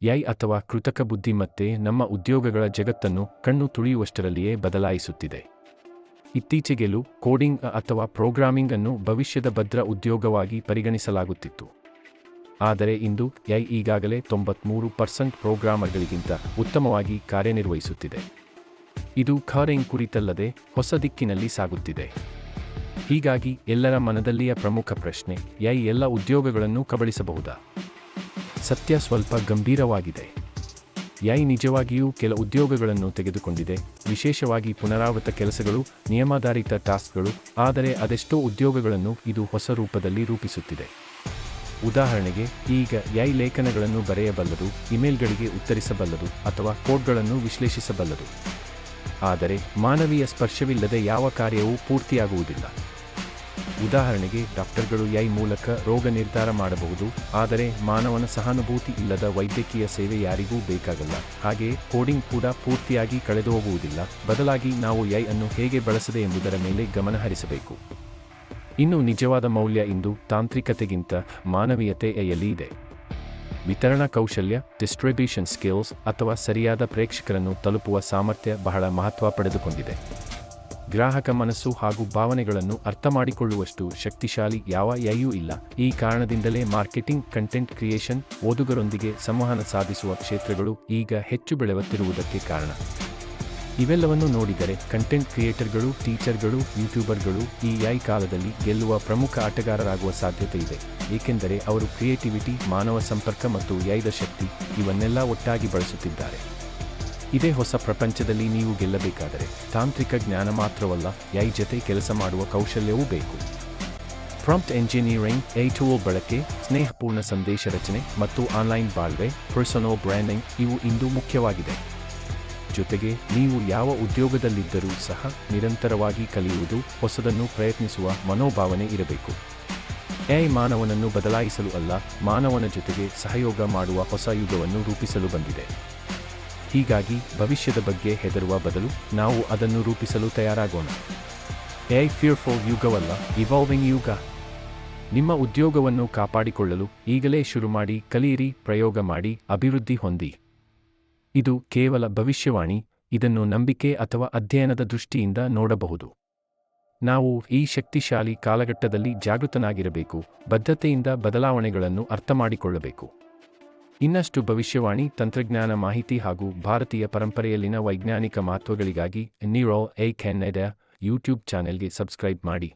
AI ಅಥವಾ ಕೃತಕ ಬುದ್ಧಿಮತ್ತೆ ನಮ್ಮ ಉದ್ಯೋಗಗಳ ಜಗತ್ತನ್ನು ಕಣ್ಣು ತುಳಿಯುವಷ್ಟರಲ್ಲಿಯೇ ಬದಲಾಯಿಸುತ್ತಿದೆ. ಇತ್ತೀಚೆಗೆಲ್ಲೂ ಕೋಡಿಂಗ್ ಅಥವಾ ಪ್ರೋಗ್ರಾಮಿಂಗ್ ಅನ್ನು ಭವಿಷ್ಯದ ಭದ್ರ ಉದ್ಯೋಗವಾಗಿ ಪರಿಗಣಿಸಲಾಗುತ್ತಿತ್ತು. ಆದರೆ ಇಂದು ಎಐ ಈಗಾಗಲೇ 93% ಪ್ರೋಗ್ರಾಮರ್ಗಳಿಗಿಂತ ಉತ್ತಮವಾಗಿ ಕಾರ್ಯನಿರ್ವಹಿಸುತ್ತಿದೆ. ಇದು ಕಾರಿಂಗ್ ಕುರಿತಲ್ಲದೆ ಹೊಸ ದಿಕ್ಕಿನಲ್ಲಿ ಸಾಗುತ್ತಿದೆ. ಹೀಗಾಗಿ ಎಲ್ಲರ ಮನದಲ್ಲಿಯ ಪ್ರಮುಖ ಪ್ರಶ್ನೆ, ಎಐ ಎಲ್ಲ ಉದ್ಯೋಗಗಳನ್ನು ಕಬಳಿಸಬಹುದಾ? ಸತ್ಯ ಸ್ವಲ್ಪ ಗಂಭೀರವಾಗಿದೆ. ಎಐ ನಿಜವಾಗಿಯೂ ಕೆಲ ಉದ್ಯೋಗಗಳನ್ನು ತೆಗೆದುಕೊಂಡಿದೆ, ವಿಶೇಷವಾಗಿ ಪುನರಾವರ್ತಿತ ಕೆಲಸಗಳು, ನಿಯಮಾಧಾರಿತ ಟಾಸ್ಕ್ಗಳು. ಆದರೆ ಅದೆಷ್ಟೋ ಉದ್ಯೋಗಗಳನ್ನು ಇದು ಹೊಸ ರೂಪದಲ್ಲಿ ರೂಪಿಸುತ್ತಿದೆ. ಉದಾಹರಣೆಗೆ, ಈಗ ಎಐ ಲೇಖನಗಳನ್ನು ಬರೆಯಬಲ್ಲದು, ಇಮೇಲ್ಗಳಿಗೆ ಉತ್ತರಿಸಬಲ್ಲದು ಅಥವಾ ಕೋಡ್ಗಳನ್ನು ವಿಶ್ಲೇಷಿಸಬಲ್ಲದು. ಆದರೆ ಮಾನವೀಯ ಸ್ಪರ್ಶವಿಲ್ಲದೆ ಯಾವ ಕಾರ್ಯವೂ ಪೂರ್ತಿಯಾಗುವುದಿಲ್ಲ. ಉದಾಹರಣೆಗೆ, ಡಾಕ್ಟರ್ಗಳು ಎಐ ಮೂಲಕ ರೋಗ ನಿರ್ಧಾರ ಮಾಡಬಹುದು, ಆದರೆ ಮಾನವನ ಸಹಾನುಭೂತಿ ಇಲ್ಲದ ವೈದ್ಯಕೀಯ ಸೇವೆ ಯಾರಿಗೂ ಬೇಕಾಗಲ್ಲ. ಹಾಗೆಯೇ ಕೋಡಿಂಗ್ ಕೂಡ ಪೂರ್ತಿಯಾಗಿ ಕಳೆದುಹೋಗುವುದಿಲ್ಲ. ಬದಲಾಗಿ ನಾವು ಎಐ ಅನ್ನು ಹೇಗೆ ಬಳಸದೆ ಎಂಬುದರ ಮೇಲೆ ಗಮನ ಹರಿಸಬೇಕು. ಇನ್ನು ನಿಜವಾದ ಮೌಲ್ಯ ಇಂದು ತಾಂತ್ರಿಕತೆಗಿಂತ ಮಾನವೀಯತೆಯಲ್ಲಿ ಇದೆ. ವಿತರಣಾ ಕೌಶಲ್ಯ, ಡಿಸ್ಟ್ರಿಬ್ಯೂಷನ್ ಸ್ಕಿಲ್ಸ್ ಅಥವಾ ಸರಿಯಾದ ಪ್ರೇಕ್ಷಕರನ್ನು ತಲುಪುವ ಸಾಮರ್ಥ್ಯ ಬಹಳ ಮಹತ್ವ ಪಡೆದುಕೊಂಡಿದೆ. ಗ್ರಾಹಕ ಮನಸ್ಸು ಹಾಗೂ ಭಾವನೆಗಳನ್ನು ಅರ್ಥಮಾಡಿಕೊಳ್ಳುವಷ್ಟು ಶಕ್ತಿಶಾಲಿ ಯಾವ ಎಐಯೂ ಇಲ್ಲ. ಈ ಕಾರಣದಿಂದಲೇ ಮಾರ್ಕೆಟಿಂಗ್, ಕಂಟೆಂಟ್ ಕ್ರಿಯೇಷನ್, ಓದುಗರೊಂದಿಗೆ ಸಂವಹನ ಸಾಧಿಸುವ ಕ್ಷೇತ್ರಗಳು ಈಗ ಹೆಚ್ಚು ಬೆಳೆಯುತ್ತಿರುವುದಕ್ಕೆ ಕಾರಣ. ಇವೆಲ್ಲವನ್ನು ನೋಡಿದರೆ ಕಂಟೆಂಟ್ ಕ್ರಿಯೇಟರ್ಗಳು, ಟೀಚರ್ಗಳು, ಯೂಟ್ಯೂಬರ್ಗಳು ಈ ಎಐ ಕಾಲದಲ್ಲಿ ಗೆಲ್ಲುವ ಪ್ರಮುಖ ಆಟಗಾರರಾಗುವ ಸಾಧ್ಯತೆ ಇದೆ. ಏಕೆಂದರೆ ಅವರು ಕ್ರಿಯೇಟಿವಿಟಿ, ಮಾನವ ಸಂಪರ್ಕ ಮತ್ತು ಎಐದ ಶಕ್ತಿ ಇವನ್ನೆಲ್ಲ ಒಟ್ಟಾಗಿ ಬಳಸುತ್ತಿದ್ದಾರೆ. ಇದೇ ಹೊಸ ಪ್ರಪಂಚದಲ್ಲಿ ನೀವು ಗೆಲ್ಲಬೇಕಾದರೆ ತಾಂತ್ರಿಕ ಜ್ಞಾನ ಮಾತ್ರವಲ್ಲ, ಎಐ ಜೊತೆ ಕೆಲಸ ಮಾಡುವ ಕೌಶಲ್ಯವೂ ಬೇಕು. ಪ್ರಾಂಪ್ಟ್ ಎಂಜಿನಿಯರಿಂಗ್, ಎಐ ಟೂಲ್ ಬಳಕೆ, ಸ್ನೇಹಪೂರ್ಣ ಸಂದೇಶ ರಚನೆ ಮತ್ತು ಆನ್ಲೈನ್ ಬಾಳ್ವೆ, ಪರ್ಸನಲ್ ಬ್ರ್ಯಾಂಡಿಂಗ್ ಇವು ಇಂದು ಮುಖ್ಯವಾಗಿದೆ. ಜೊತೆಗೆ ನೀವು ಯಾವ ಉದ್ಯೋಗದಲ್ಲಿದ್ದರೂ ಸಹ ನಿರಂತರವಾಗಿ ಕಲಿಯುವುದು, ಹೊಸದನ್ನು ಪ್ರಯತ್ನಿಸುವ ಮನೋಭಾವನೆ ಇರಬೇಕು. ಎಐ ಮಾನವನನ್ನು ಬದಲಾಯಿಸಲು ಅಲ್ಲ, ಮಾನವನ ಜೊತೆಗೆ ಸಹಯೋಗ ಮಾಡುವ ಹೊಸ ಯುಗವನ್ನು ರೂಪಿಸಲು ಬಂದಿದೆ. ಹೀಗಾಗಿ ಭವಿಷ್ಯದ ಬಗ್ಗೆ ಹೆದರುವ ಬದಲು ನಾವು ಅದನ್ನು ರೂಪಿಸಲು ತಯಾರಾಗೋಣ. ಎಐ ಫಿಯರ್ಫುಲ್ ಯುಗವಲ್ಲ, ಇವಾಲ್ವಿಂಗ್ ಯುಗ. ನಿಮ್ಮ ಉದ್ಯೋಗವನ್ನು ಕಾಪಾಡಿಕೊಳ್ಳಲು ಈಗಲೇ ಶುರು ಮಾಡಿ, ಕಲಿಯಿರಿ, ಪ್ರಯೋಗ ಮಾಡಿ, ಅಭಿವೃದ್ಧಿ ಹೊಂದಿ. ಇದು ಕೇವಲ ಭವಿಷ್ಯವಾಣಿ, ಇದನ್ನು ನಂಬಿಕೆ ಅಥವಾ ಅಧ್ಯಯನದ ದೃಷ್ಟಿಯಿಂದ ನೋಡಬಹುದು. ನಾವು ಈ ಶಕ್ತಿಶಾಲಿ ಕಾಲಘಟ್ಟದಲ್ಲಿ ಜಾಗೃತನಾಗಿರಬೇಕು, ಬದ್ಧತೆಯಿಂದ ಬದಲಾವಣೆಗಳನ್ನು ಅರ್ಥಮಾಡಿಕೊಳ್ಳಬೇಕು. ಇನ್ನಷ್ಟು ಭವಿಷ್ಯವಾಣಿ, ತಂತ್ರಜ್ಞಾನ, ಮಾಹಿತಿ ಹಾಗೂ ಭಾರತೀಯ ಪರಂಪರೆಯಲ್ಲಿನ ವೈಜ್ಞಾನಿಕ ಮಹತ್ವಗಳಿಗಾಗಿ ನ್ಯೂರಲ್ ಎಐ ಕನ್ನಡ ಯೂಟ್ಯೂಬ್ ಚಾನೆಲ್ಗೆ ಸಬ್ಸ್ಕ್ರೈಬ್ ಮಾಡಿ.